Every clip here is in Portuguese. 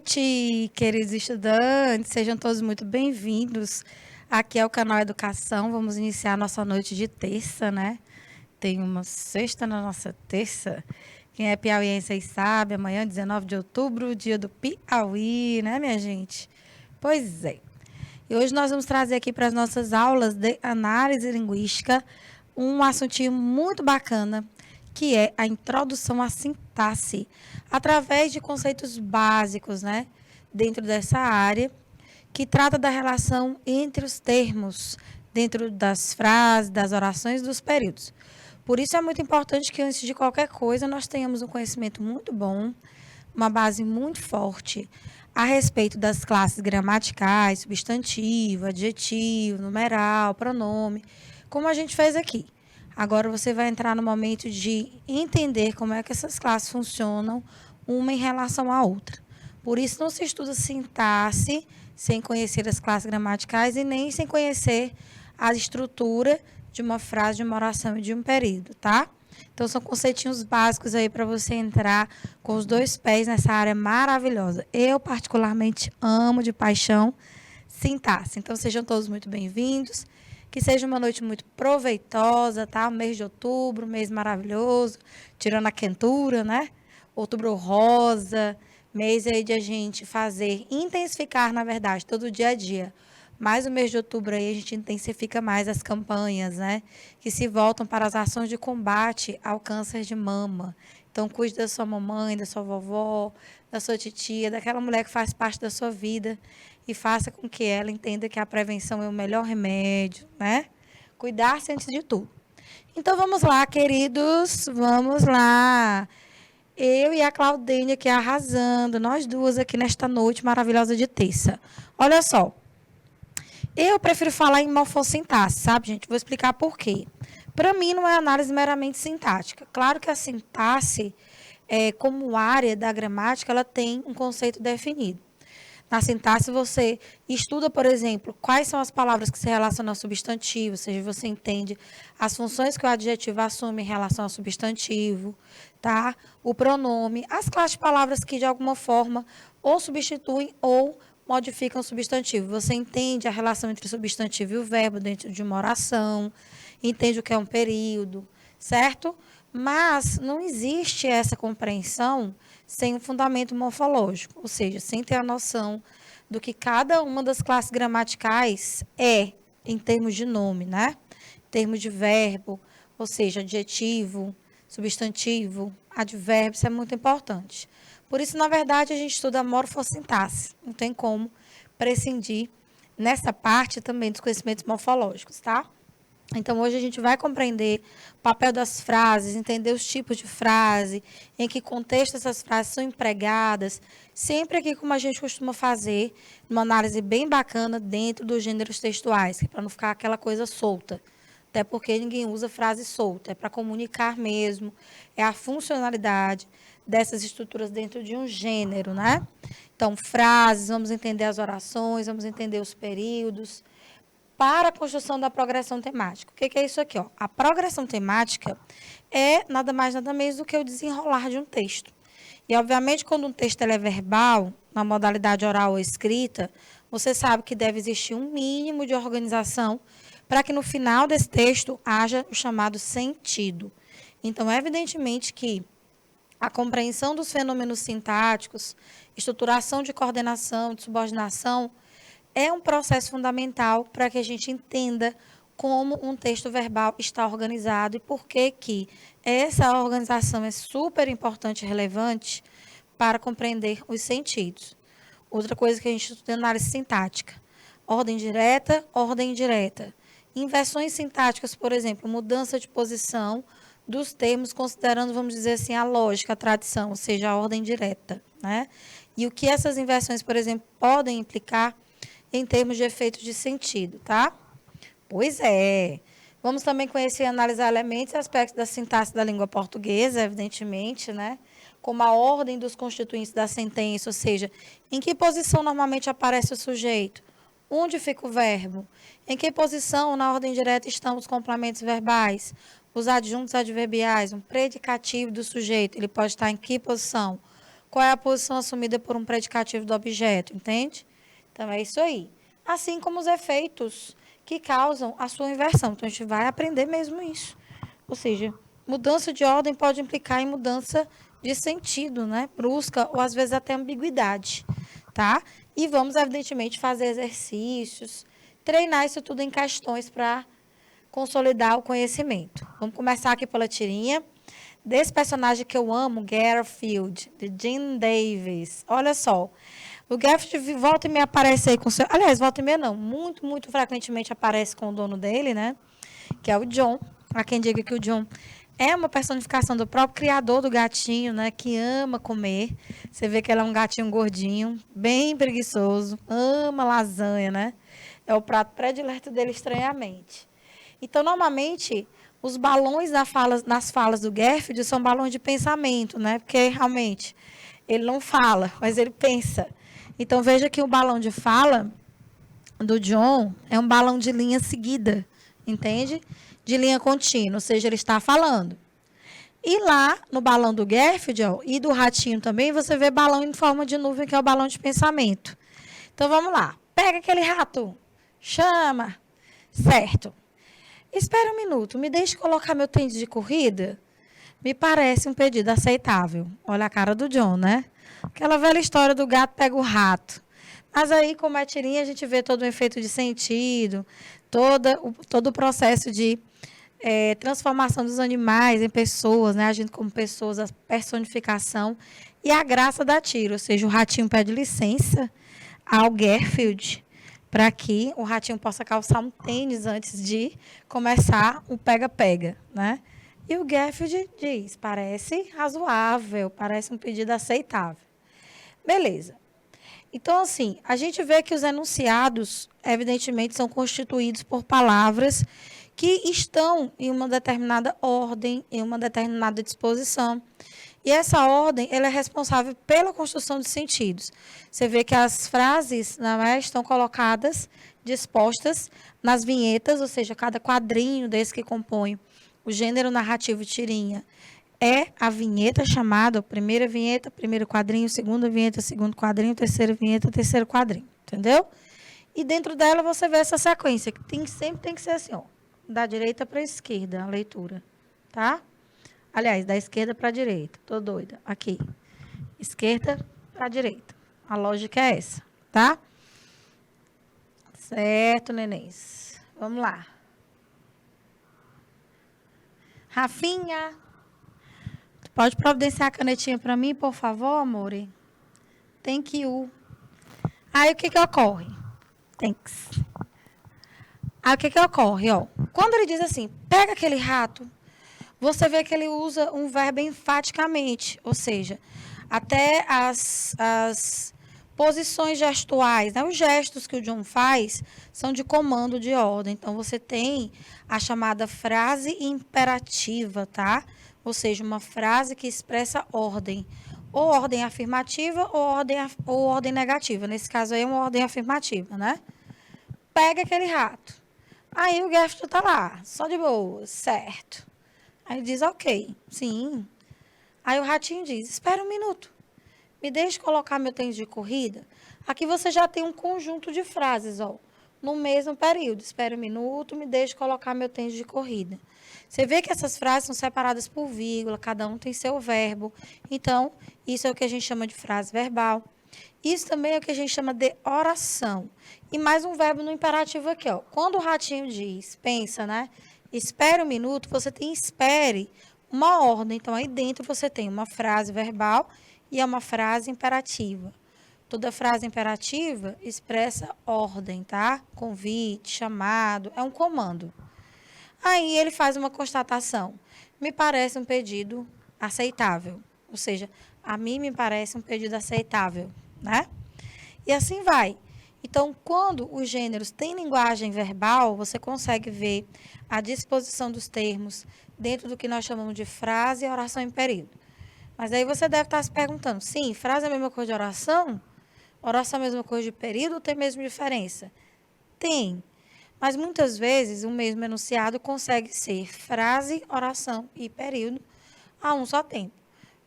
noite, queridos estudantes. Sejam todos muito bem-vindos. Aqui é o canal Educação. Vamos iniciar a nossa noite de terça, né? Tem uma sexta na nossa terça. Quem é piauiense aí sabe, amanhã, 19 de outubro, dia do Piauí, né, minha gente? Pois é. E hoje nós vamos trazer aqui para as nossas aulas de análise linguística um assuntinho muito bacana, que é a introdução à sintaxe, através de conceitos básicos, né, dentro dessa área, que trata da relação entre os termos, dentro das frases, das orações e dos períodos. Por isso é muito importante que, antes de qualquer coisa, nós tenhamos um conhecimento muito bom, uma base muito forte a respeito das classes gramaticais, substantivo, adjetivo, numeral, pronome, como a gente fez aqui. Agora você vai entrar no momento de entender como é que essas classes funcionam, uma em relação à outra. Por isso não se estuda sintaxe sem conhecer as classes gramaticais e nem sem conhecer a estrutura de uma frase, de uma oração e de um período, tá? Então, são conceitinhos básicos aí para você entrar com os dois pés nessa área maravilhosa. Eu, particularmente, amo de paixão sintaxe. Então, sejam todos muito bem-vindos. Que seja uma noite muito proveitosa, tá? O mês de outubro, mês maravilhoso, tirando a quentura, né? Outubro rosa, mês aí de a gente fazer, intensificar, na verdade, todo o dia a dia. Mas o mês de outubro aí a gente intensifica mais as campanhas, né? Que se voltam para as ações de combate ao câncer de mama. Então, cuide da sua mamãe, da sua vovó, da sua titia, daquela mulher que faz parte da sua vida e faça com que ela entenda que a prevenção é o melhor remédio, né? Cuidar-se antes de tudo. Então, vamos lá, queridos, vamos lá. Eu e a Claudênia aqui arrasando, nós duas aqui nesta noite maravilhosa de terça. Olha só, eu prefiro falar em morfossintaxe, sabe, gente? Vou explicar por quê. Para mim, não é análise meramente sintática. Claro que a sintaxe, como área da gramática, ela tem um conceito definido. Na sintaxe, você estuda, por exemplo, quais são as palavras que se relacionam ao substantivo, ou seja, você entende as funções que o adjetivo assume em relação ao substantivo, tá? O pronome, as classes de palavras que, de alguma forma, ou substituem ou modificam o substantivo. Você entende a relação entre o substantivo e o verbo dentro de uma oração, entende o que é um período, certo? Mas não existe essa compreensão sem um fundamento morfológico, ou seja, sem ter a noção do que cada uma das classes gramaticais é, em termos de nome, né? Em termos de verbo, ou seja, adjetivo, substantivo, advérbio, isso é muito importante. Por isso, na verdade, a gente estuda a morfossintaxe, não tem como prescindir nessa parte também dos conhecimentos morfológicos, tá? Então, hoje a gente vai compreender o papel das frases, entender os tipos de frase, em que contexto essas frases são empregadas, sempre aqui como a gente costuma fazer, uma análise bem bacana dentro dos gêneros textuais, para não ficar aquela coisa solta. Até porque ninguém usa frase solta, é para comunicar mesmo, é a funcionalidade dessas estruturas dentro de um gênero, né? Então, frases, vamos entender as orações, vamos entender os períodos, para a construção da progressão temática. O que é isso aqui? Ó? A progressão temática é nada mais, nada menos do que o desenrolar de um texto. E, obviamente, quando um texto é verbal, na modalidade oral ou escrita, você sabe que deve existir um mínimo de organização para que no final desse texto haja o chamado sentido. Então, evidentemente que a compreensão dos fenômenos sintáticos, estruturação de coordenação, de subordinação, é um processo fundamental para que a gente entenda como um texto verbal está organizado e por que essa organização é super importante e relevante para compreender os sentidos. Outra coisa que a gente estuda é análise sintática. Ordem direta, ordem indireta. Inversões sintáticas, por exemplo, mudança de posição dos termos, considerando, vamos dizer assim, a lógica, a tradição, ou seja, a ordem direta, né? E o que essas inversões, por exemplo, podem implicar em termos de efeitos de sentido, tá? Pois é. Vamos também conhecer e analisar elementos e aspectos da sintaxe da língua portuguesa, evidentemente, né? Como a ordem dos constituintes da sentença, ou seja, em que posição normalmente aparece o sujeito, onde fica o verbo, em que posição na ordem direta estão os complementos verbais, os adjuntos adverbiais, um predicativo do sujeito, ele pode estar em que posição, qual é a posição assumida por um predicativo do objeto, entende? Então, é isso aí. Assim como os efeitos que causam a sua inversão. Então, a gente vai aprender mesmo isso. Ou seja, mudança de ordem pode implicar em mudança de sentido, né? Brusca ou, às vezes, até ambiguidade, tá? E vamos, evidentemente, fazer exercícios, treinar isso tudo em questões para consolidar o conhecimento. Vamos começar aqui pela tirinha desse personagem que eu amo, Garfield, de Gene Davis. Olha só, o Garfield volta e me aparece aí com seu... Aliás, volta e meia não, muito, muito frequentemente aparece com o dono dele, né? Que é o John. Há quem diga que o John é uma personificação do próprio criador do gatinho, né? Que ama comer. Você vê que ele é um gatinho gordinho, bem preguiçoso, ama lasanha, né? É o prato predileto dele, estranhamente. Então, normalmente, os balões nas falas do Garfield são balões de pensamento, né? Porque, realmente, ele não fala, mas ele pensa. Então, veja que o balão de fala do John é um balão de linha seguida, entende? De linha contínua, ou seja, ele está falando. E lá, no balão do Garfield, ó, e do ratinho também, você vê balão em forma de nuvem, que é o balão de pensamento. Então, vamos lá. Pega aquele rato. Chama. Certo. Espera um minuto, me deixe colocar meu tênis de corrida? Me parece um pedido aceitável. Olha a cara do John, né? Aquela velha história do gato pega o rato. Mas aí, como é tirinha, a gente vê todo o efeito de sentido, todo o processo de transformação dos animais em pessoas, né? Agindo como pessoas, a personificação e a graça da tira. Ou seja, o ratinho pede licença ao Garfield para que o ratinho possa calçar um tênis antes de começar o pega-pega, né? E o Garfield diz, parece razoável, parece um pedido aceitável. Beleza. Então, assim, a gente vê que os enunciados, evidentemente, são constituídos por palavras que estão em uma determinada ordem, em uma determinada disposição. E essa ordem, ela é responsável pela construção de sentidos. Você vê que as frases, né, estão colocadas, dispostas nas vinhetas, ou seja, cada quadrinho desse que compõe o gênero narrativo tirinha é a vinheta chamada, primeira vinheta, primeiro quadrinho, segunda vinheta, segundo quadrinho, terceira vinheta, terceiro quadrinho, entendeu? E dentro dela você vê essa sequência, que sempre tem que ser assim, ó, da direita para a esquerda, a leitura, tá? Aliás, da esquerda para a direita. Tô doida. Aqui. Esquerda para a direita. A lógica é essa, tá? Certo, nenéns. Vamos lá. Rafinha, tu pode providenciar a canetinha para mim, por favor, amore? Thank you. Aí, o que ocorre? Thanks. Aí, o que ocorre, ó? Quando ele diz assim, pega aquele rato, você vê que ele usa um verbo enfaticamente, ou seja, até as posições gestuais, né? Os gestos que o John faz são de comando de ordem. Então, você tem a chamada frase imperativa, tá? Ou seja, uma frase que expressa ordem. Ou ordem afirmativa ou ordem negativa. Nesse caso aí, é uma ordem afirmativa, né? Pega aquele rato. Aí o Garfield está lá, só de boa, certo. Aí diz, ok, sim. Aí o ratinho diz, espera um minuto, me deixe colocar meu tênis de corrida. Aqui você já tem um conjunto de frases, ó, no mesmo período. Espera um minuto, me deixe colocar meu tênis de corrida. Você vê que essas frases são separadas por vírgula, cada um tem seu verbo. Então, isso é o que a gente chama de frase verbal. Isso também é o que a gente chama de oração. E mais um verbo no imperativo aqui, ó. Quando o ratinho diz, pensa, né? Espere um minuto, você tem espere uma ordem. Então, aí dentro você tem uma frase verbal e é uma frase imperativa. Toda frase imperativa expressa ordem, tá? Convite, chamado, é um comando. Aí ele faz uma constatação. Me parece um pedido aceitável. Ou seja, a mim me parece um pedido aceitável, né? E assim vai. Então, quando os gêneros têm linguagem verbal, você consegue ver a disposição dos termos dentro do que nós chamamos de frase e oração em período. Mas aí você deve estar se perguntando, sim, frase é a mesma coisa de oração? Oração é a mesma coisa de período ou tem a mesma diferença? Tem. Mas muitas vezes o mesmo enunciado consegue ser frase, oração e período a um só tempo.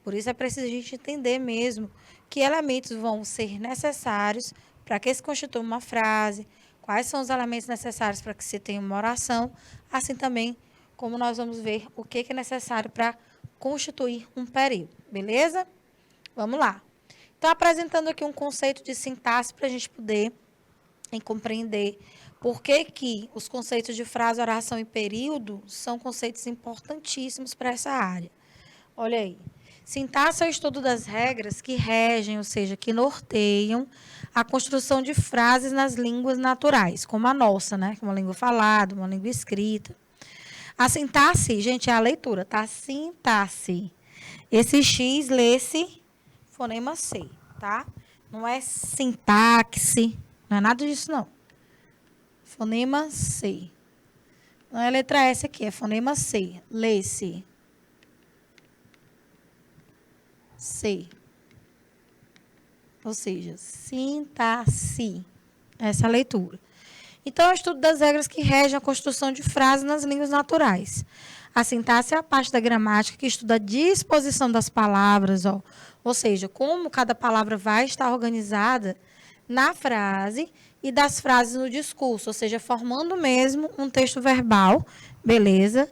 Por isso é preciso a gente entender mesmo que elementos vão ser necessários para que se constitua uma frase, quais são os elementos necessários para que se tenha uma oração, assim também como nós vamos ver o que é necessário para constituir um período, beleza? Vamos lá. Então, apresentando aqui um conceito de sintaxe para a gente poder compreender por que os conceitos de frase, oração e período são conceitos importantíssimos para essa área. Olha aí. Sintaxe é o estudo das regras que regem, ou seja, que norteiam a construção de frases nas línguas naturais, como a nossa, né? Uma língua falada, uma língua escrita. A sintaxe, gente, é a leitura, tá? Sintaxe. Esse X lê-se fonema C, tá? Não é sintaxe, não é nada disso, não. Fonema C. Não é a letra S aqui, é fonema C. Lê-se. C. Ou seja, sintaxe. Essa é a leitura. Então, é o estudo das regras que regem a construção de frases nas línguas naturais. A sintaxe é a parte da gramática que estuda a disposição das palavras, ou seja, como cada palavra vai estar organizada na frase e das frases no discurso, ou seja, formando mesmo um texto verbal, beleza?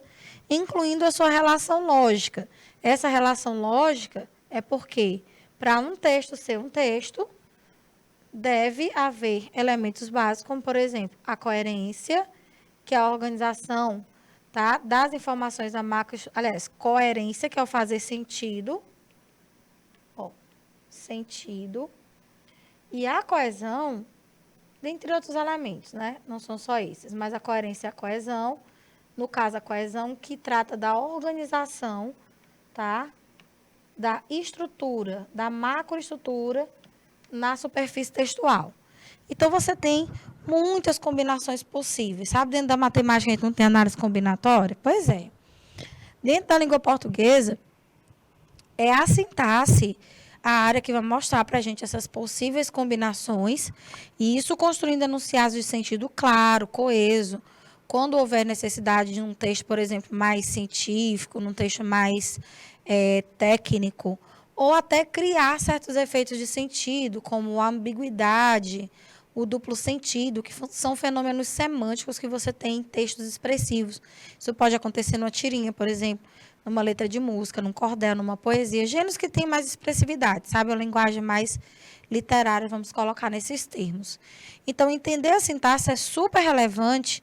Incluindo a sua relação lógica. Essa relação lógica é porque, para um texto ser um texto, deve haver elementos básicos, como, por exemplo, a coerência, que é a organização, tá, das informações da macro... Aliás, coerência, que é o fazer sentido. Sentido. E a coesão, dentre outros elementos, né? Não são só esses, mas a coerência e a coesão. No caso, a coesão que trata da organização, tá? Da estrutura, da macroestrutura na superfície textual. Então, você tem muitas combinações possíveis. Sabe, dentro da matemática a gente não tem análise combinatória? Pois é. Dentro da língua portuguesa, é a sintaxe a área que vai mostrar para a gente essas possíveis combinações, e isso construindo enunciados de sentido claro, coeso. Quando houver necessidade de um texto, por exemplo, mais científico, num texto mais técnico, ou até criar certos efeitos de sentido, como a ambiguidade, o duplo sentido, que são fenômenos semânticos que você tem em textos expressivos. Isso pode acontecer numa tirinha, por exemplo, numa letra de música, num cordel, numa poesia, gêneros que têm mais expressividade, sabe? A linguagem mais literária, vamos colocar nesses termos. Então, entender a sintaxe é super relevante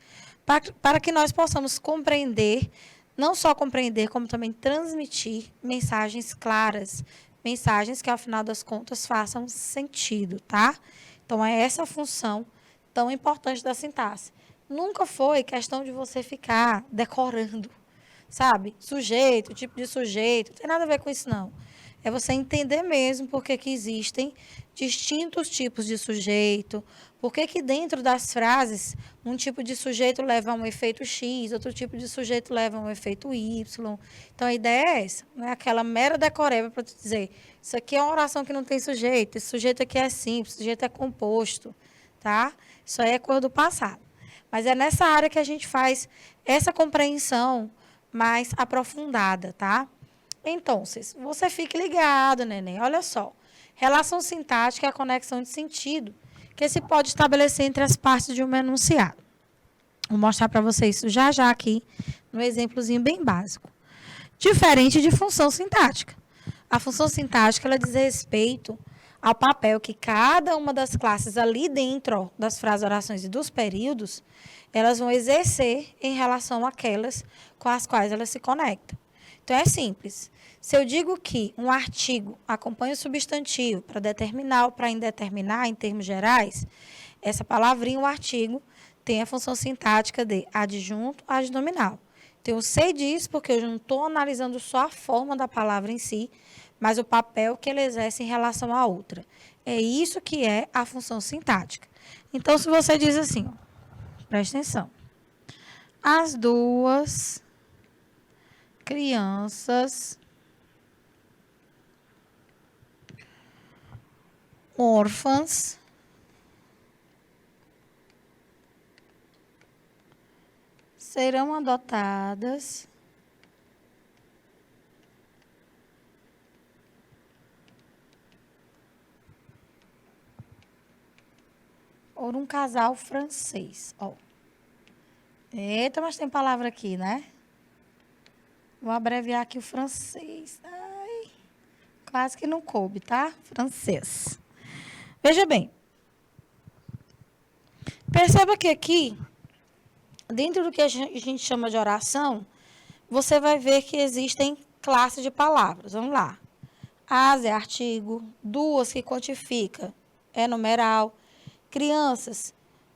para que nós possamos compreender, não só compreender, como também transmitir mensagens claras, mensagens que, ao final das contas, façam sentido, tá? Então, é essa a função tão importante da sintaxe. Nunca foi questão de você ficar decorando, sabe? Sujeito, tipo de sujeito, não tem nada a ver com isso, não. É você entender mesmo por que existem distintos tipos de sujeito, por que dentro das frases um tipo de sujeito leva a um efeito X, outro tipo de sujeito leva a um efeito Y. Então, a ideia é essa, não é aquela mera decoreba para tu dizer, isso aqui é uma oração que não tem sujeito, esse sujeito aqui é simples, esse sujeito é composto, tá? Isso aí é coisa do passado. Mas é nessa área que a gente faz essa compreensão mais aprofundada, tá? Então, você fique ligado, neném. Olha só. Relação sintática é a conexão de sentido que se pode estabelecer entre as partes de um enunciado. Vou mostrar para vocês isso já já aqui, no exemplozinho bem básico. Diferente de função sintática. A função sintática, ela diz respeito ao papel que cada uma das classes ali dentro das frases, orações e dos períodos, elas vão exercer em relação àquelas com as quais elas se conectam. Então, é simples. Se eu digo que um artigo acompanha o substantivo para determinar ou para indeterminar, em termos gerais, essa palavrinha, o artigo, tem a função sintática de adjunto adnominal. Então, eu sei disso porque eu não estou analisando só a forma da palavra em si, mas o papel que ele exerce em relação à outra. É isso que é a função sintática. Então, se você diz assim, presta atenção. As duas crianças órfãs serão adotadas ou um casal francês. Ó. Eita, mas tem palavra aqui, né? Vou abreviar aqui o francês. Ai, quase que não coube, tá? Francês. Veja bem. Perceba que aqui, dentro do que a gente chama de oração, você vai ver que existem classes de palavras. Vamos lá. As é artigo, duas que quantifica, é numeral. Crianças,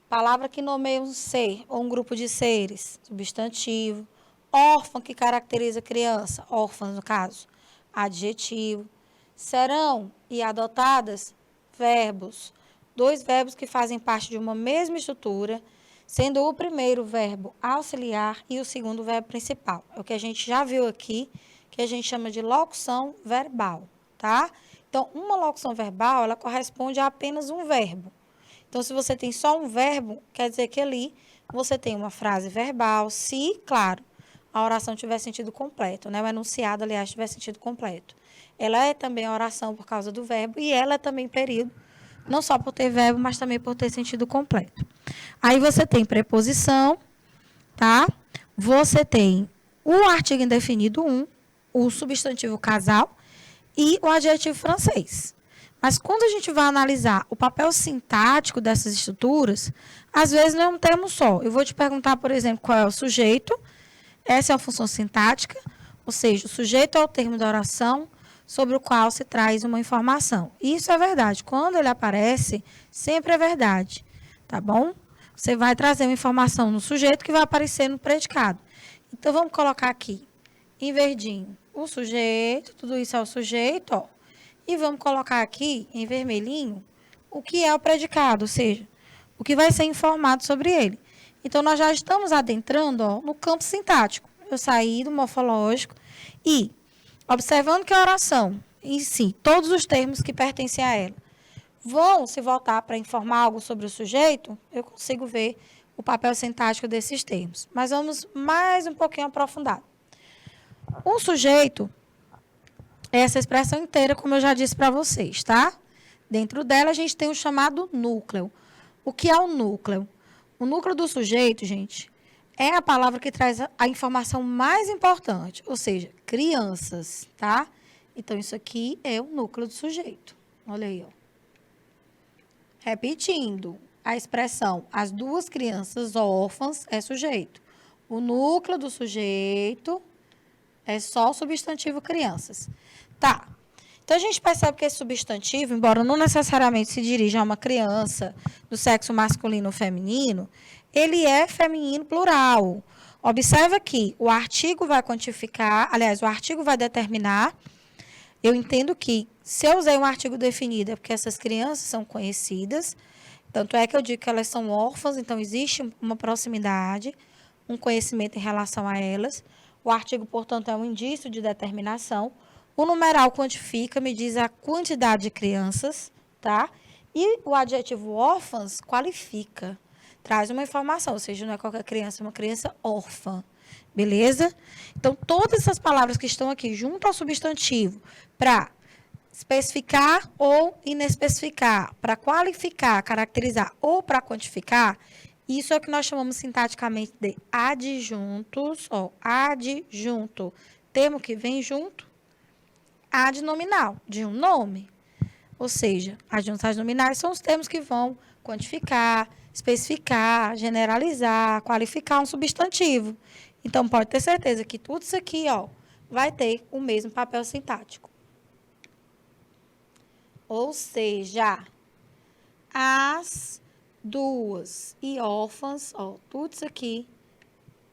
palavra que nomeia um ser ou um grupo de seres, substantivo. Órfã, que caracteriza criança, órfãs no caso, adjetivo. Serão e adotadas, verbos. Dois verbos que fazem parte de uma mesma estrutura, sendo o primeiro verbo auxiliar e o segundo verbo principal. É o que a gente já viu aqui, que a gente chama de locução verbal, tá? Então, uma locução verbal, ela corresponde a apenas um verbo. Então, se você tem só um verbo, quer dizer que ali você tem uma frase verbal, se, claro, a oração tiver sentido completo, né? O enunciado, aliás, tiver sentido completo. Ela é também oração por causa do verbo e ela é também período, não só por ter verbo, mas também por ter sentido completo. Aí você tem preposição, tá? Você tem o artigo indefinido o substantivo casal e o adjetivo francês. Mas quando a gente vai analisar o papel sintático dessas estruturas, às vezes não é um termo só. Eu vou te perguntar, por exemplo, qual é o sujeito. Essa é a função sintática, ou seja, o sujeito é o termo da oração sobre o qual se traz uma informação. Isso é verdade. Quando ele aparece, sempre é verdade, tá bom? Você vai trazer uma informação no sujeito que vai aparecer no predicado. Então, vamos colocar aqui, em verdinho, o sujeito, tudo isso é o sujeito, ó. E vamos colocar aqui, em vermelhinho, o que é o predicado, ou seja, o que vai ser informado sobre ele. Então, nós já estamos adentrando, ó, no campo sintático. Eu saí do morfológico e, observando que a oração, em si, todos os termos que pertencem a ela, vão se voltar para informar algo sobre o sujeito, eu consigo ver o papel sintático desses termos. Mas vamos mais um pouquinho aprofundado. O sujeito é essa expressão inteira, como eu já disse para vocês, tá? Dentro dela, a gente tem o chamado núcleo. O que é o núcleo? O núcleo do sujeito, gente, é a palavra que traz a informação mais importante, ou seja, crianças, tá? Então, isso aqui é o núcleo do sujeito. Olha aí, ó. Repetindo, a expressão as duas crianças órfãs é sujeito. O núcleo do sujeito é só o substantivo crianças. Tá. Então, a gente percebe que esse substantivo, embora não necessariamente se dirija a uma criança do sexo masculino ou feminino, ele é feminino plural. Observa que o artigo vai quantificar, aliás, o artigo vai determinar. Eu entendo que, se eu usei um artigo definido, é porque essas crianças são conhecidas. Tanto é que eu digo que elas são órfãs, então existe uma proximidade, um conhecimento em relação a elas. O artigo, portanto, é um indício de determinação. O numeral quantifica, me diz a quantidade de crianças, tá? E o adjetivo órfãs qualifica, traz uma informação, ou seja, não é qualquer criança, é uma criança órfã, beleza? Então, todas essas palavras que estão aqui junto ao substantivo, para especificar ou inespecificar, para qualificar, caracterizar ou para quantificar, isso é o que nós chamamos sintaticamente de adjuntos, ó, adjunto, termo que vem junto, adnominal, de um nome. Ou seja, adjuntos nominais são os termos que vão quantificar, especificar, generalizar, qualificar um substantivo. Então, pode ter certeza que tudo isso aqui, ó, vai ter o mesmo papel sintático. Ou seja, as duas e órfãs, ó, tudo isso aqui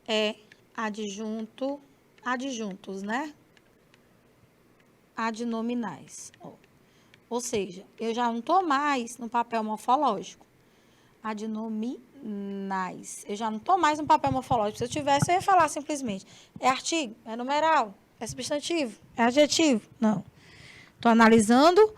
é adjuntos, né? Adnominais. Ó. Ou seja, eu já não estou mais no papel morfológico. Adnominais. Eu já não estou mais no papel morfológico. Se eu tivesse, eu ia falar simplesmente. É artigo, é numeral, é substantivo, é adjetivo. Não. Estou analisando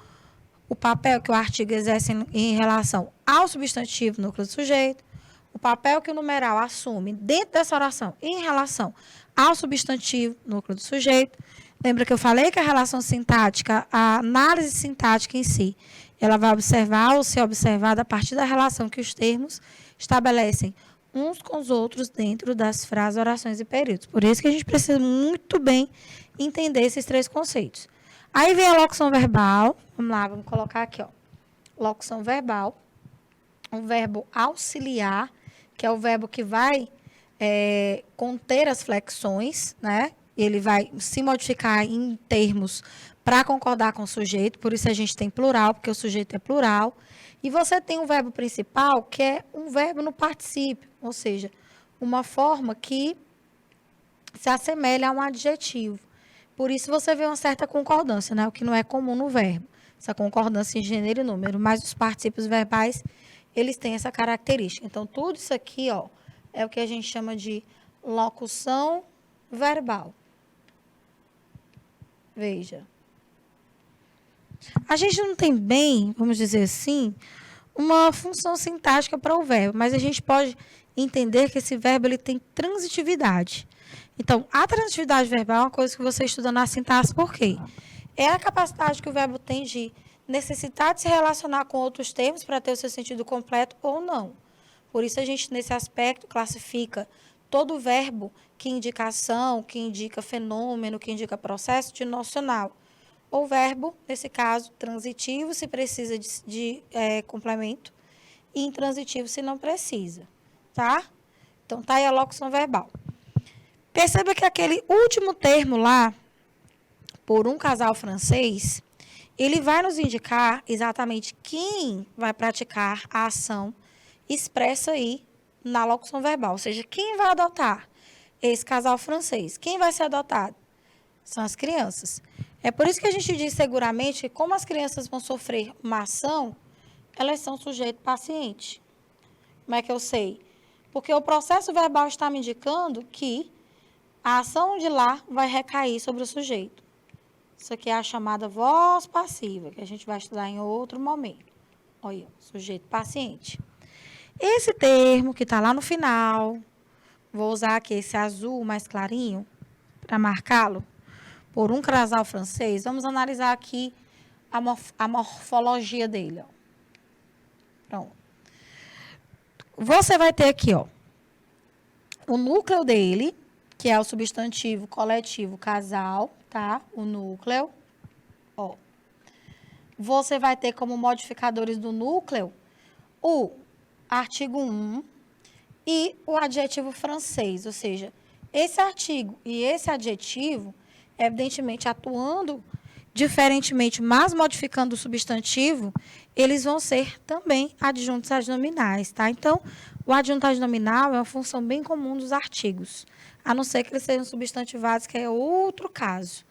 o papel que o artigo exerce em relação ao substantivo núcleo do sujeito, o papel que o numeral assume dentro dessa oração em relação ao substantivo núcleo do sujeito. Lembra que eu falei que a relação sintática, a análise sintática em si, ela vai observar ou ser observada a partir da relação que os termos estabelecem uns com os outros dentro das frases, orações e períodos. Por isso que a gente precisa muito bem entender esses três conceitos. Aí vem a locução verbal. Vamos lá, vamos colocar aqui, ó. Locução verbal. O verbo auxiliar, que é o verbo que vai conter as flexões, né? Ele vai se modificar em termos para concordar com o sujeito, por isso a gente tem plural, porque o sujeito é plural. E você tem um verbo principal, que é um verbo no particípio, ou seja, uma forma que se assemelha a um adjetivo. Por isso você vê uma certa concordância, né? O que não é comum no verbo. Essa concordância em gênero e número, mas os particípios verbais, eles têm essa característica. Então, tudo isso aqui, ó, é o que a gente chama de locução verbal. Veja. A gente não tem bem, vamos dizer assim, uma função sintática para o verbo, mas a gente pode entender que esse verbo ele tem transitividade. Então, a transitividade verbal é uma coisa que você estuda na sintaxe, por quê? É a capacidade que o verbo tem de necessitar de se relacionar com outros termos para ter o seu sentido completo ou não. Por isso, a gente, nesse aspecto, classifica todo verbo que indica ação, que indica fenômeno, que indica processo, de nocional. Ou verbo, nesse caso, transitivo, se precisa de complemento, e intransitivo, se não precisa. Tá? Então, tá aí a locução verbal. Perceba que aquele último termo lá, por um casal francês, ele vai nos indicar exatamente quem vai praticar a ação expressa aí na locução verbal. Ou seja, quem vai adotar esse casal francês? Quem vai ser adotado? São as crianças. É por isso que a gente diz seguramente que como as crianças vão sofrer uma ação, elas são sujeito paciente. Como é que eu sei? Porque o processo verbal está me indicando que a ação de lá vai recair sobre o sujeito. Isso aqui é a chamada voz passiva, que a gente vai estudar em outro momento. Olha, sujeito paciente. Esse termo que está lá no final, vou usar aqui esse azul mais clarinho para marcá-lo, por um casal francês. Vamos analisar aqui a morfologia dele. Ó. Pronto. Você vai ter aqui, ó, o núcleo dele, que é o substantivo coletivo casal, tá? O núcleo. Ó. Você vai ter como modificadores do núcleo o artigo 1 e o adjetivo francês, ou seja, esse artigo e esse adjetivo, evidentemente atuando diferentemente, mas modificando o substantivo, eles vão ser também adjuntos adnominais, tá? Então, o adjunto adnominal é uma função bem comum dos artigos, a não ser que eles sejam substantivados, que é outro caso,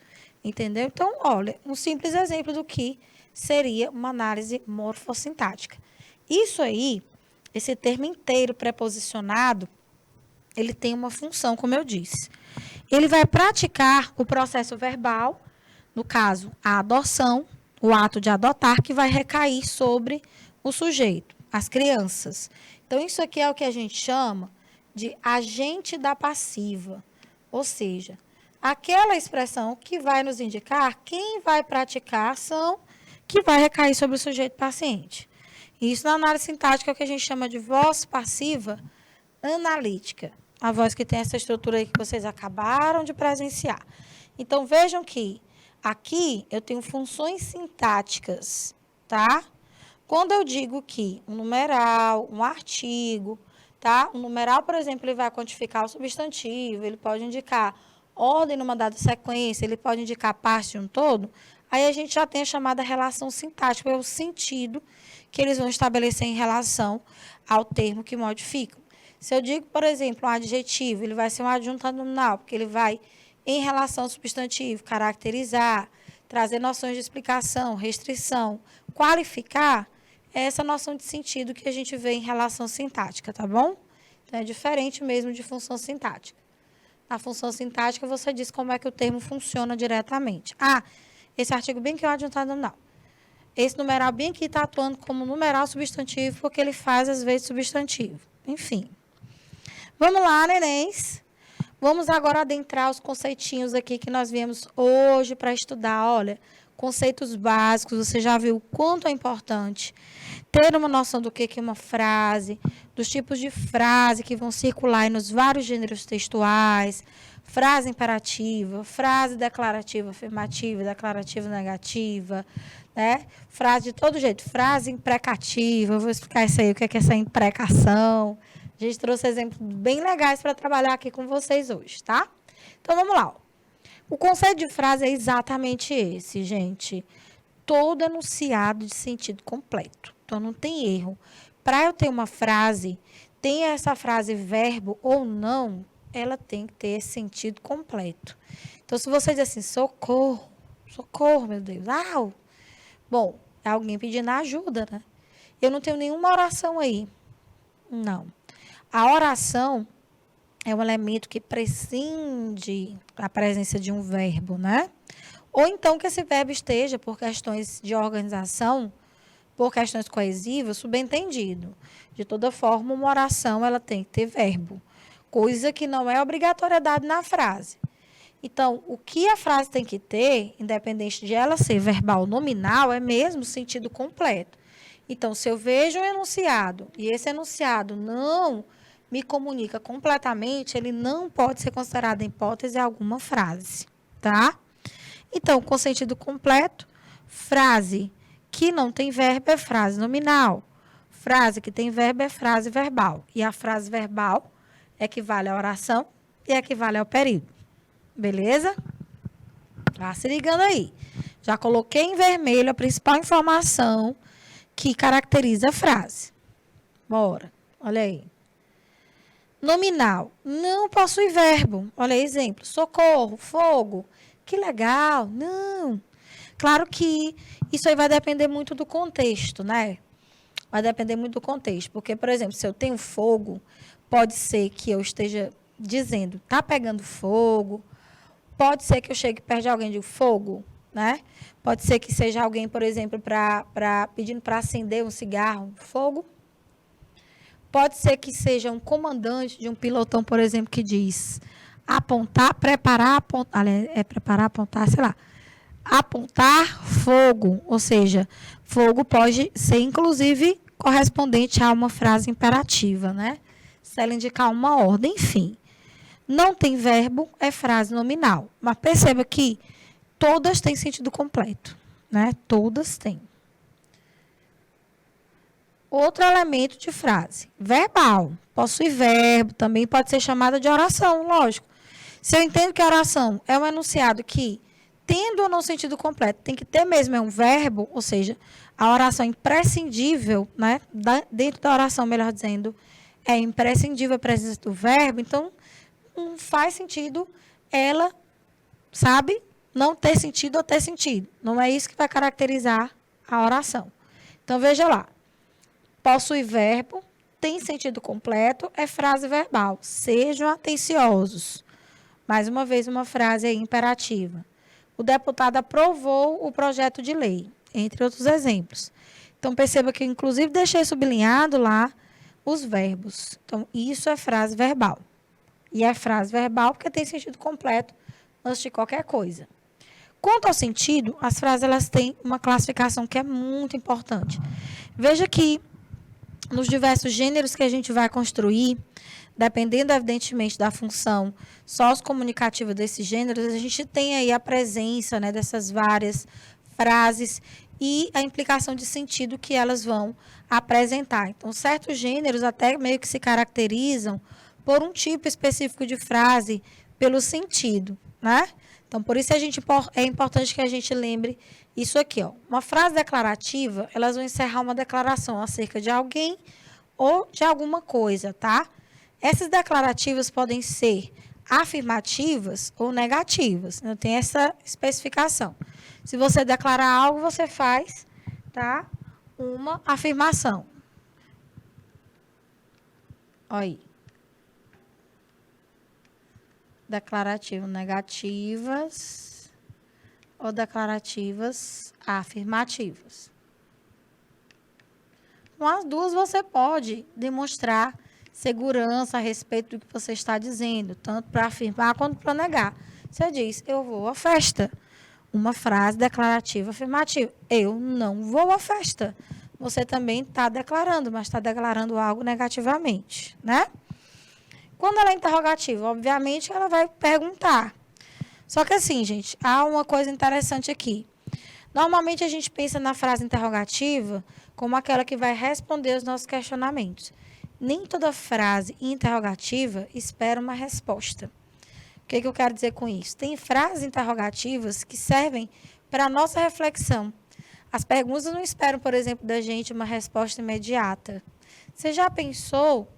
entendeu? Então, olha, um simples exemplo do que seria uma análise morfossintática. Isso aí, esse termo inteiro preposicionado, ele tem uma função, como eu disse. Ele vai praticar o processo verbal, no caso, a adoção, o ato de adotar, que vai recair sobre o sujeito, as crianças. Então, isso aqui é o que a gente chama de agente da passiva, ou seja, aquela expressão que vai nos indicar quem vai praticar a ação que vai recair sobre o sujeito paciente. Isso na análise sintática é o que a gente chama de voz passiva analítica. A voz que tem essa estrutura aí que vocês acabaram de presenciar. Então, vejam que aqui eu tenho funções sintáticas, tá? Quando eu digo que um numeral, um artigo, tá? Um numeral, por exemplo, ele vai quantificar o substantivo, ele pode indicar ordem numa dada sequência, ele pode indicar parte de um todo. Aí a gente já tem a chamada relação sintática, é o sentido que eles vão estabelecer em relação ao termo que modificam. Se eu digo, por exemplo, um adjetivo, ele vai ser um adjunto adnominal, porque ele vai, em relação ao substantivo, caracterizar, trazer noções de explicação, restrição, qualificar, é essa noção de sentido que a gente vê em relação sintática, tá bom? Então, é diferente mesmo de função sintática. Na função sintática, você diz como é que o termo funciona diretamente. Ah, esse artigo bem que é um adjunto adnominal. Esse numeral bem aqui está atuando como numeral substantivo, porque ele faz, às vezes, substantivo. Enfim. Vamos lá, nenéns. Vamos agora adentrar os conceitinhos aqui que nós viemos hoje para estudar. Olha, conceitos básicos, você já viu o quanto é importante ter uma noção do que é uma frase, dos tipos de frase que vão circular aí nos vários gêneros textuais, frase imperativa, frase declarativa afirmativa, declarativa negativa, né? Frase de todo jeito, frase imprecativa, eu vou explicar isso aí, o que é essa imprecação. A gente trouxe exemplos bem legais para trabalhar aqui com vocês hoje, tá? Então, vamos lá. O conceito de frase é exatamente esse, gente. Todo enunciado de sentido completo. Então, não tem erro. Para eu ter uma frase, tenha essa frase verbo ou não, ela tem que ter esse sentido completo. Então, se você diz assim, socorro, socorro, meu Deus, au. Bom, é alguém pedindo ajuda, né? Eu não tenho nenhuma oração aí. Não. A oração é um elemento que prescinde a presença de um verbo, né? Ou então que esse verbo esteja, por questões de organização, por questões coesivas, subentendido. De toda forma, uma oração ela tem que ter verbo, coisa que não é obrigatoriedade na frase. Então, o que a frase tem que ter, independente de ela ser verbal ou nominal, é mesmo sentido completo. Então, se eu vejo um enunciado e esse enunciado não me comunica completamente, ele não pode ser considerado em hipótese alguma frase, tá? Então, com sentido completo, frase que não tem verbo é frase nominal. Frase que tem verbo é frase verbal. E a frase verbal equivale à oração e equivale ao período. Beleza? Tá se ligando aí. Já coloquei em vermelho a principal informação que caracteriza a frase. Bora. Olha aí. Nominal. Não possui verbo. Olha aí, exemplo. Socorro, fogo. Que legal. Não. Claro que isso aí vai depender muito do contexto, né? Vai depender muito do contexto. Porque, por exemplo, se eu tenho fogo, pode ser que eu esteja dizendo, tá pegando fogo. Pode ser que eu chegue perto de alguém de fogo, né? Pode ser que seja alguém, por exemplo, pedindo para acender um cigarro, fogo. Pode ser que seja um comandante de um pilotão, por exemplo, que diz apontar, preparar, apontar, preparar, apontar, sei lá. Apontar fogo, ou seja, fogo pode ser, inclusive, correspondente a uma frase imperativa, né? Se ela indicar uma ordem, enfim. Não tem verbo, é frase nominal. Mas perceba que todas têm sentido completo, né? Todas têm. Outro elemento de frase, verbal. Possui verbo, também pode ser chamada de oração, lógico. Se eu entendo que a oração é um enunciado que, tendo ou não sentido completo, tem que ter mesmo um verbo, ou seja, a oração é imprescindível, né? Dentro da oração, melhor dizendo, é imprescindível a presença do verbo, então não faz sentido ela, sabe, não ter sentido ou ter sentido. Não é isso que vai caracterizar a oração. Então, veja lá. Possui verbo, tem sentido completo, é frase verbal. Sejam atenciosos. Mais uma vez, uma frase aí imperativa. O deputado aprovou o projeto de lei, entre outros exemplos. Então, perceba que eu, inclusive, deixei sublinhado lá os verbos. Então, isso é frase verbal. E é frase verbal porque tem sentido completo antes de qualquer coisa. Quanto ao sentido, as frases elas têm uma classificação que é muito importante. Veja que nos diversos gêneros que a gente vai construir, dependendo, evidentemente, da função sociocomunicativa desses gêneros, a gente tem aí a presença, né, dessas várias frases e a implicação de sentido que elas vão apresentar. Então, certos gêneros até meio que se caracterizam por um tipo específico de frase, pelo sentido, né? Então, por isso é importante que a gente lembre isso aqui, ó. Uma frase declarativa, elas vão encerrar uma declaração acerca de alguém ou de alguma coisa, tá? Essas declarativas podem ser afirmativas ou negativas. Não tem essa especificação. Se você declarar algo, você faz, tá? Uma afirmação. Olha aí. Declarativo negativas ou declarativas afirmativas. Com as duas, você pode demonstrar segurança a respeito do que você está dizendo, tanto para afirmar quanto para negar. Você diz, eu vou à festa. uma frase declarativa afirmativa. Eu não vou à festa. Você também está declarando, mas está declarando algo negativamente, né? Quando ela é interrogativa, obviamente, ela vai perguntar. Só que assim, gente, há uma coisa interessante aqui. Normalmente a gente pensa na frase interrogativa como aquela que vai responder os nossos questionamentos. Nem toda frase interrogativa espera uma resposta. O que eu quero dizer com isso? Tem frases interrogativas que servem para a nossa reflexão. As perguntas não esperam, por exemplo, da gente uma resposta imediata. Você já pensou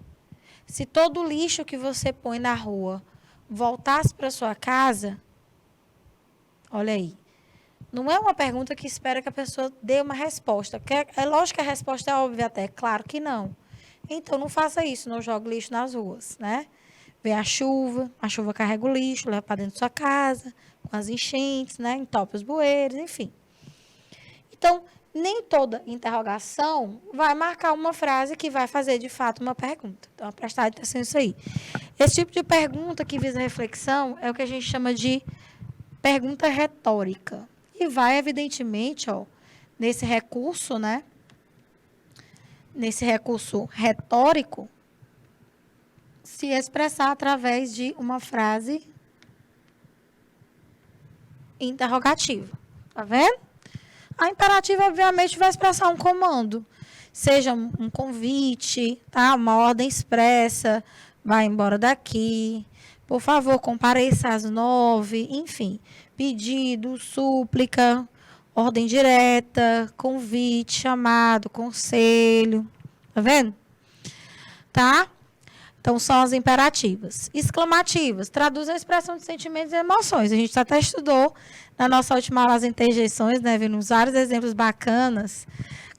se todo o lixo que você põe na rua voltasse para sua casa? Olha aí. Não é uma pergunta que espera que a pessoa dê uma resposta. É lógico que a resposta é óbvia até. Claro que não. Então, não faça isso. Não jogue lixo nas ruas, né? Vem a chuva carrega o lixo, leva para dentro da sua casa, com as enchentes, né? Entope os bueiros, enfim. Então, nem toda interrogação vai marcar uma frase que vai fazer, de fato, uma pergunta. Então, prestar atenção nisso aí. Esse tipo de pergunta que visa reflexão é o que a gente chama de pergunta retórica. E vai, evidentemente, nesse recurso, né? Nesse recurso retórico, se expressar através de uma frase interrogativa. Tá vendo? A imperativa, obviamente, vai expressar um comando. Seja um convite, tá? Uma ordem expressa, vai embora daqui. Por favor, compareça às 9, enfim. Pedido, súplica, ordem direta, convite, chamado, conselho. Tá vendo? Tá? Então, são as imperativas. Exclamativas, traduzem a expressão de sentimentos e emoções. A gente até estudou na nossa última aula as interjeições, né? Vimos vários exemplos bacanas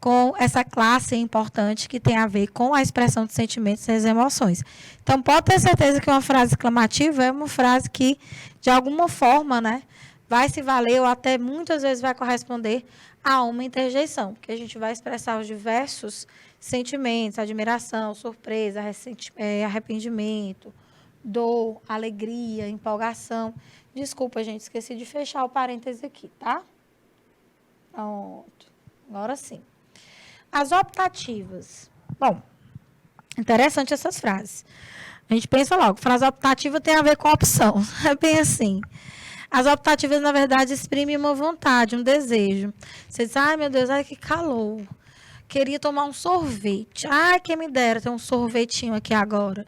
com essa classe importante que tem a ver com a expressão de sentimentos e as emoções. Então, pode ter certeza que uma frase exclamativa é uma frase que, de alguma forma, né, vai se valer ou até muitas vezes vai corresponder a uma interjeição, porque a gente vai expressar os diversos sentimentos, admiração, surpresa, arrependimento, dor, alegria, empolgação. Desculpa, gente, esqueci de fechar o parêntese aqui, tá? Pronto. Agora sim. As optativas. Bom, interessante essas frases. A gente pensa logo, frase optativa tem a ver com opção. É bem assim. As optativas, na verdade, exprimem uma vontade, um desejo. Você diz, ai, meu Deus, ai, que calor. Queria tomar um sorvete. Ai, quem me dera ter um sorvetinho aqui agora.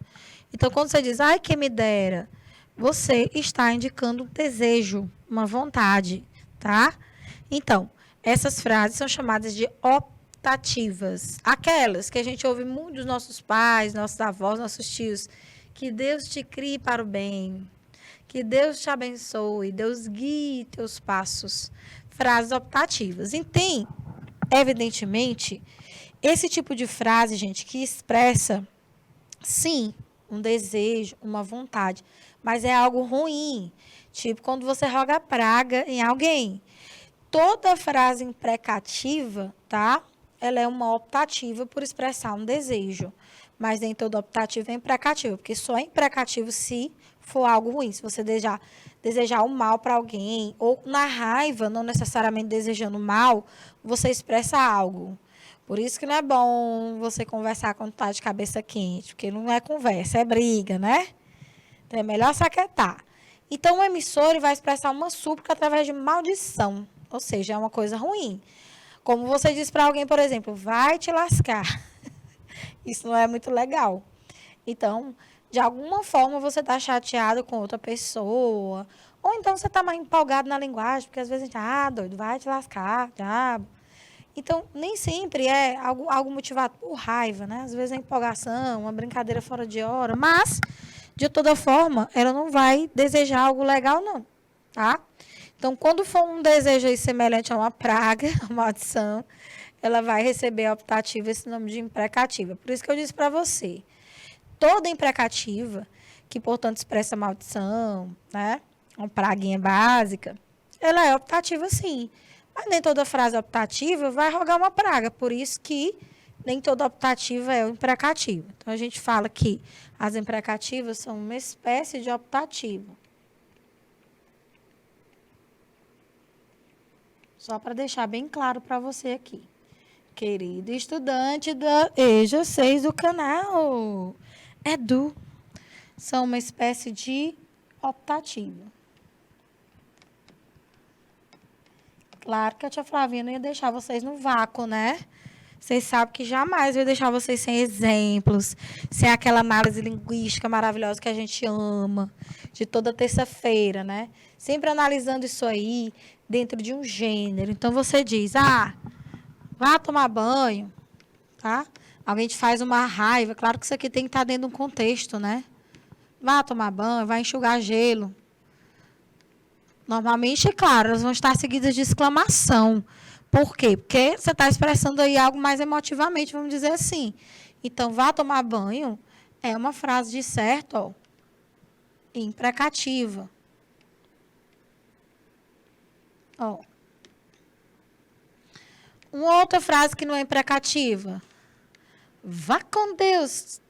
Então, quando você diz, ai, quem me dera, você está indicando um desejo, uma vontade, tá? Então, essas frases são chamadas de optativas. Aquelas que a gente ouve muito dos nossos pais, nossos avós, nossos tios. Que Deus te crie para o bem. Que Deus te abençoe. Deus guie teus passos. Frases optativas. E tem, evidentemente, esse tipo de frase, gente, que expressa, sim, um desejo, uma vontade, mas é algo ruim. Tipo, quando você roga praga em alguém. Toda frase imprecativa, tá? Ela é uma optativa por expressar um desejo. Mas nem toda optativa é imprecativa, porque só é imprecativo se for algo ruim. Se você desejar o mal para alguém, ou na raiva, não necessariamente desejando mal, você expressa algo. Por isso que não é bom você conversar quando está de cabeça quente, porque não é conversa, é briga, né? Então é melhor se aquietar. Então o emissor ele vai expressar uma súplica através de maldição, ou seja, é uma coisa ruim. Como você diz para alguém, por exemplo, vai te lascar. Isso não é muito legal. Então, de alguma forma, você está chateado com outra pessoa. Ou então você está mais empolgado na linguagem, porque às vezes a gente, doido, vai te lascar, diabo. Então, nem sempre é algo motivado por raiva, né? Às vezes é empolgação, uma brincadeira fora de hora. Mas, de toda forma, ela não vai desejar algo legal, não. Tá? Então, quando for um desejo aí semelhante a uma praga, uma maldição, ela vai receber a optativa esse nome de imprecativa. Por isso que eu disse para você, toda imprecativa, que portanto expressa maldição, né? Uma praguinha básica, ela é optativa sim. Mas nem toda frase optativa vai rogar uma praga. Por isso que nem toda optativa é imprecativa. Então a gente fala que as imprecativas são uma espécie de optativa. Só para deixar bem claro para você aqui. Querido estudante da EJA 6 do canal Edu. São uma espécie de optativo. Claro que a tia Flavinha não ia deixar vocês no vácuo, né? Vocês sabem que jamais eu ia deixar vocês sem exemplos, sem aquela análise linguística maravilhosa que a gente ama, de toda terça-feira, né? Sempre analisando isso aí dentro de um gênero. Então, você diz, vá tomar banho, tá? Alguém te faz uma raiva. Claro que isso aqui tem que estar dentro de um contexto, né? Vá tomar banho, vai enxugar gelo. Normalmente, claro, elas vão estar seguidas de exclamação. Por quê? Porque você está expressando aí algo mais emotivamente, vamos dizer assim. Então, vá tomar banho é uma frase de certo, ó, imprecativa. Ó. Uma outra frase que não é imprecativa. Vá com Deus.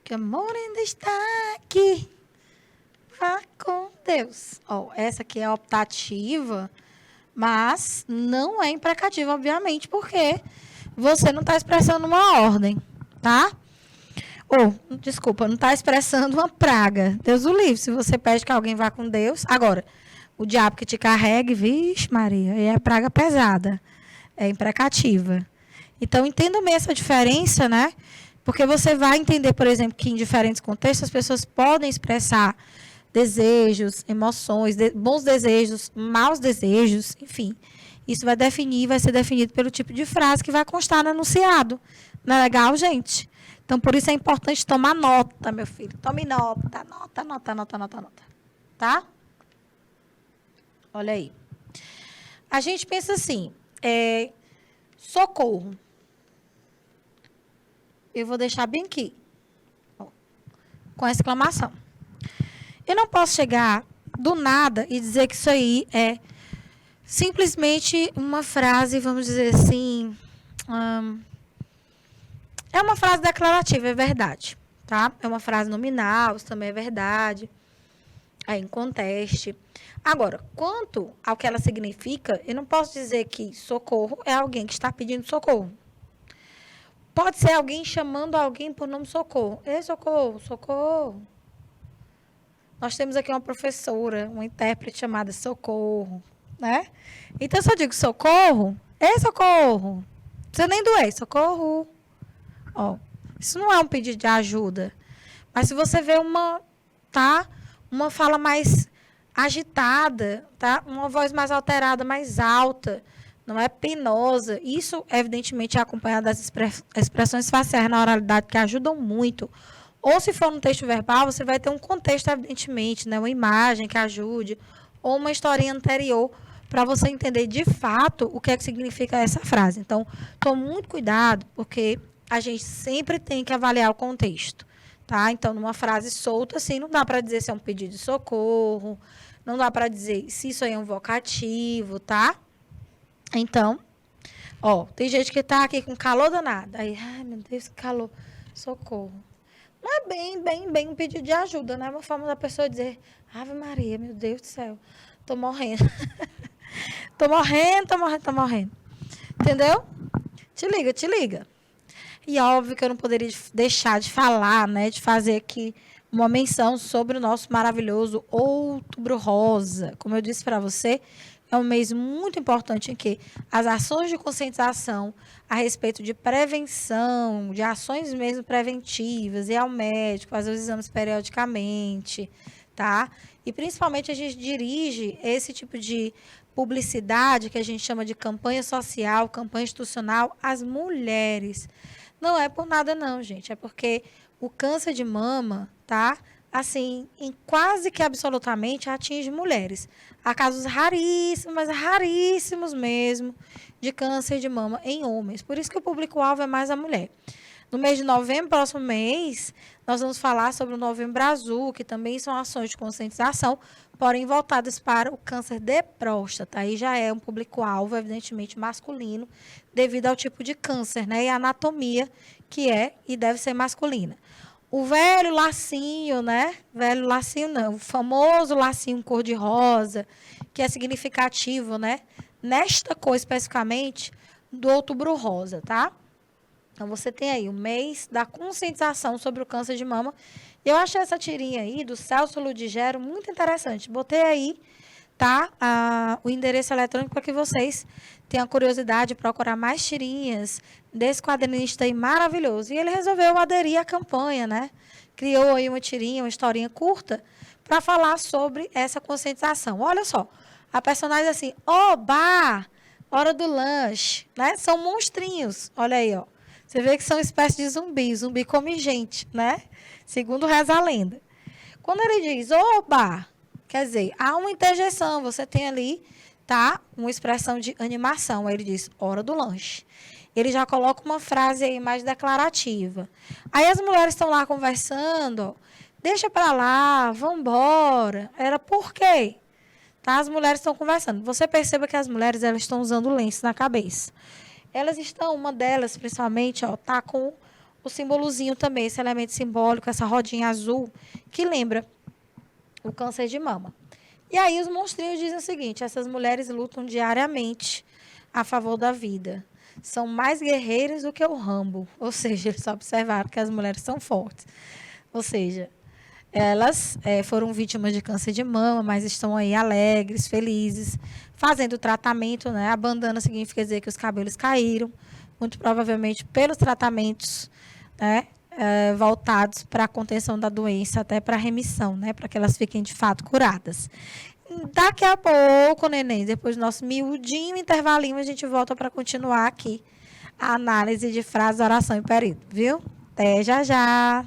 Que o amor ainda está aqui. Vá com Deus. Ó, essa aqui é optativa, mas não é imprecativa, obviamente, porque você não está expressando uma ordem, tá? Desculpa, não está expressando uma praga. Deus o livre, se você pede que alguém vá com Deus. Agora, o diabo que te carregue, vixe Maria, é praga pesada, é imprecativa. Então, entenda bem essa diferença, né? Porque você vai entender, por exemplo, que em diferentes contextos as pessoas podem expressar desejos, emoções, bons desejos, maus desejos, enfim. Isso vai ser definido pelo tipo de frase que vai constar no enunciado. Não é legal, gente? Então, por isso é importante tomar nota, meu filho. Tome nota, nota. Tá? Olha aí. A gente pensa assim, socorro. Eu vou deixar bem aqui, ó, com exclamação. Eu não posso chegar do nada e dizer que isso aí é simplesmente uma frase, vamos dizer assim, é uma frase declarativa, é verdade, tá? É uma frase nominal, isso também é verdade, aí em contexto. Agora, quanto ao que ela significa, eu não posso dizer que socorro é alguém que está pedindo socorro. Pode ser alguém chamando alguém por nome socorro. Ei, socorro, socorro. Nós temos aqui uma professora, uma intérprete chamada Socorro, né? Então, se eu digo socorro, socorro. Não precisa nem doer, socorro. Ó, isso não é um pedido de ajuda. Mas se você vê uma fala mais agitada, tá? Uma voz mais alterada, mais alta, não é penosa. Isso, evidentemente, é acompanhado das expressões faciais na oralidade, que ajudam muito. Ou se for no texto verbal, você vai ter um contexto, evidentemente, né? Uma imagem que ajude, ou uma historinha anterior, para você entender de fato o que é que significa essa frase. Então, tome muito cuidado, porque a gente sempre tem que avaliar o contexto, tá? Então, numa frase solta, assim, não dá para dizer se é um pedido de socorro, não dá para dizer se isso aí é um vocativo, tá? Então, ó, tem gente que tá aqui com calor danado. Aí, ai, meu Deus, que calor, socorro. Não é bem um pedido de ajuda, né? É uma forma da pessoa dizer, Ave Maria, meu Deus do céu, tô morrendo. tô morrendo. Entendeu? Te liga. E óbvio que eu não poderia deixar de falar, né? De fazer aqui uma menção sobre o nosso maravilhoso Outubro Rosa. Como eu disse para você, é um mês muito importante em que as ações de conscientização a respeito de prevenção, de ações mesmo preventivas, ir ao médico, fazer os exames periodicamente, tá? E principalmente a gente dirige esse tipo de publicidade que a gente chama de campanha social, campanha institucional às mulheres. Não é por nada não, gente, é porque o câncer de mama, tá? Assim, em quase que absolutamente atinge mulheres. Há casos raríssimos, mas raríssimos mesmo, de câncer de mama em homens. Por isso que o público-alvo é mais a mulher. No mês de novembro, próximo mês, nós vamos falar sobre o Novembro Azul, que também são ações de conscientização, porém voltadas para o câncer de próstata. Aí já é um público-alvo, evidentemente, masculino, devido ao tipo de câncer, né? E a anatomia que é e deve ser masculina. O velho lacinho, né? Velho lacinho não, o famoso lacinho cor-de-rosa, que é significativo, né? Nesta cor especificamente do Outubro Rosa, tá? Então, você tem aí o mês da conscientização sobre o câncer de mama. Eu achei essa tirinha aí do Celso Ludigero muito interessante. Botei aí, tá? O endereço eletrônico para que vocês tenham curiosidade de procurar mais tirinhas desse quadrinista aí maravilhoso. E ele resolveu aderir à campanha, né? Criou aí uma tirinha, uma historinha curta para falar sobre essa conscientização. Olha só, a personagem assim, oba, hora do lanche, né? São monstrinhos, olha aí, ó. Você vê que são espécies de zumbi come gente, né? Segundo reza a lenda. Quando ele diz, oba, quer dizer, há uma interjeição, você tem ali, tá? Uma expressão de animação. Aí ele diz, hora do lanche. Ele já coloca uma frase aí mais declarativa. Aí as mulheres estão lá conversando, ó, deixa pra lá, vambora. Era por quê? Tá? As mulheres estão conversando. Você perceba que as mulheres elas estão usando lenço na cabeça. Elas estão, uma delas, principalmente, ó, tá com o símbolozinho também, esse elemento simbólico, essa rodinha azul, que lembra o câncer de mama. E aí os monstrinhos dizem o seguinte, essas mulheres lutam diariamente a favor da vida. São mais guerreiras do que o Rambo. Ou seja, eles observaram que as mulheres são fortes. Ou seja, elas foram vítimas de câncer de mama, mas estão aí alegres, felizes, fazendo tratamento, né? A bandana significa dizer que os cabelos caíram, muito provavelmente pelos tratamentos, né? Voltados para a contenção da doença, até para a remissão, né? Para que elas fiquem de fato curadas. Daqui a pouco, neném, depois do nosso miudinho intervalinho, a gente volta para continuar aqui a análise de frase, oração e período, viu? Até já já!